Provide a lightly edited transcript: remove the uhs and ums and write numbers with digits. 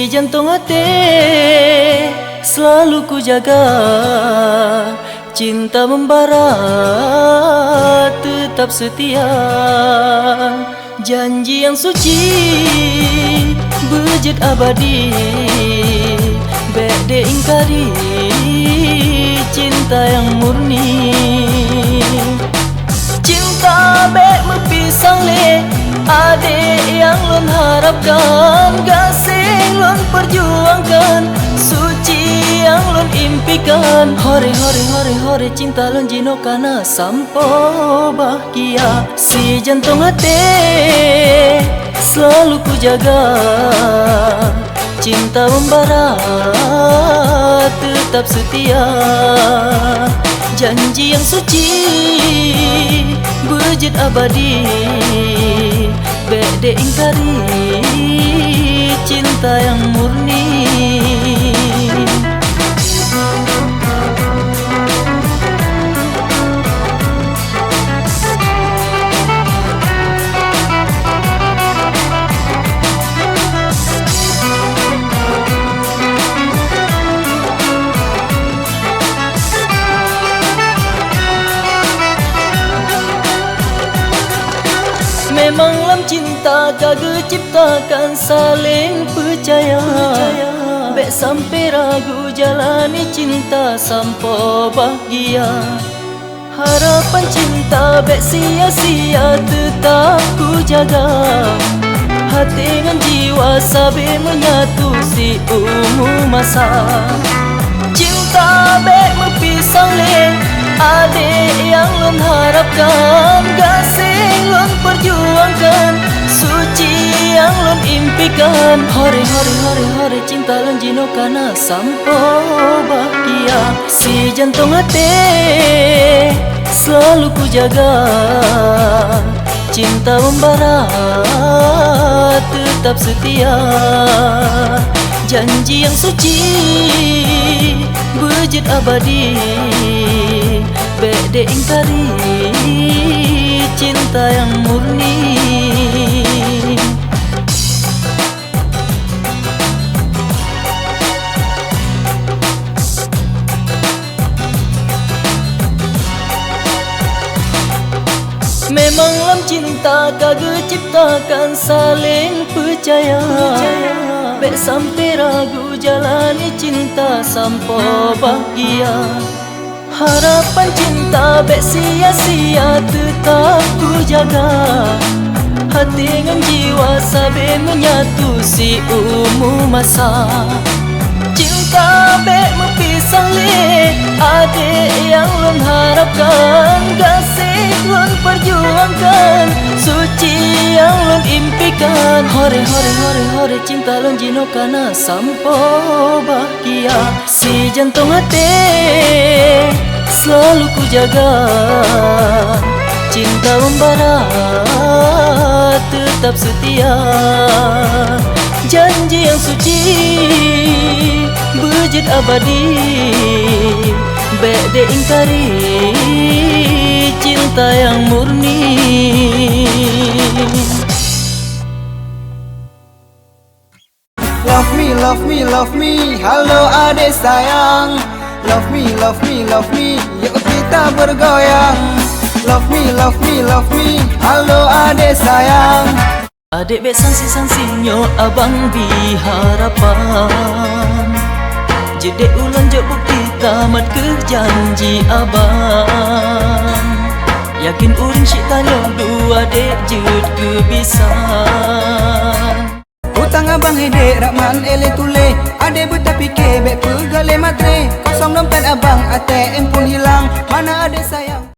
Si jantung hati selalu ku jaga, cinta membara tetap setia. Janji yang suci berjet abadi, bek de ingkari cinta yang murni. Cinta bek mepisang le, adik yang lon harapkan, gasing lon perjuangkan, suci yang lon impikan. Hore hore hore hore cinta lon jino kana sampo bahagia. Si jantung hati selalu ku jaga, cinta membara tetap setia. Janji yang suci berjet abadi, bek de ingkari cinta yang murni. Memang lam cinta kagak ciptakan saling percaya, bek sampai ragu jalani cinta sampo bahagia. Harapan cinta bek sia-sia tetap ku jaga, hati dengan jiwa sabi menyatu si umur masa. Cinta bek mepisang le, adik yang lon harapkan, gasing lon perjuangkan, suci yang lon impikan. Hore hore hore hore cinta lon jino kana sampo bahagia. Si jantung hati selalu ku jaga, cinta membara tetap setia. Janji yang suci berjet abadi, bek de ingkari cinta yang murni. Memang lam cinta kagak ciptakan saling percaya, bek sampai ragu jalani cinta sampo bahagia. Harapan cinta bek sia-sia tetap ku jaga, hati dengan jiwa sabi menyatu si umur masa. Cinta bek mepisang le, adik yang lon harapkan, gasing lon perjuangkan, suci yang lon impikan. Hore hore hore hore cinta lon jino kana sampo bahagia. Si jantung hati selalu ku jaga, cinta membara tetap setia. Janji yang suci berjet abadi, bek de ingkari cinta yang murni. Love me, love me, love me, halo adik sayang. Love me, love me, love me, yuk kita bergoyang. Love me, love me, love me, halo adik sayang. Adik bek sansi-sansi nyo abang diharapan, jedek ulang jok bukti tamat ke janji abang. Yakin uring syik tanya dua dek jut kebisan. Utang abang hedek Rahman ele tule, adik betapi ke bek pegale matre. Kosong dompet abang ATM pun hilang, mana adik sayang.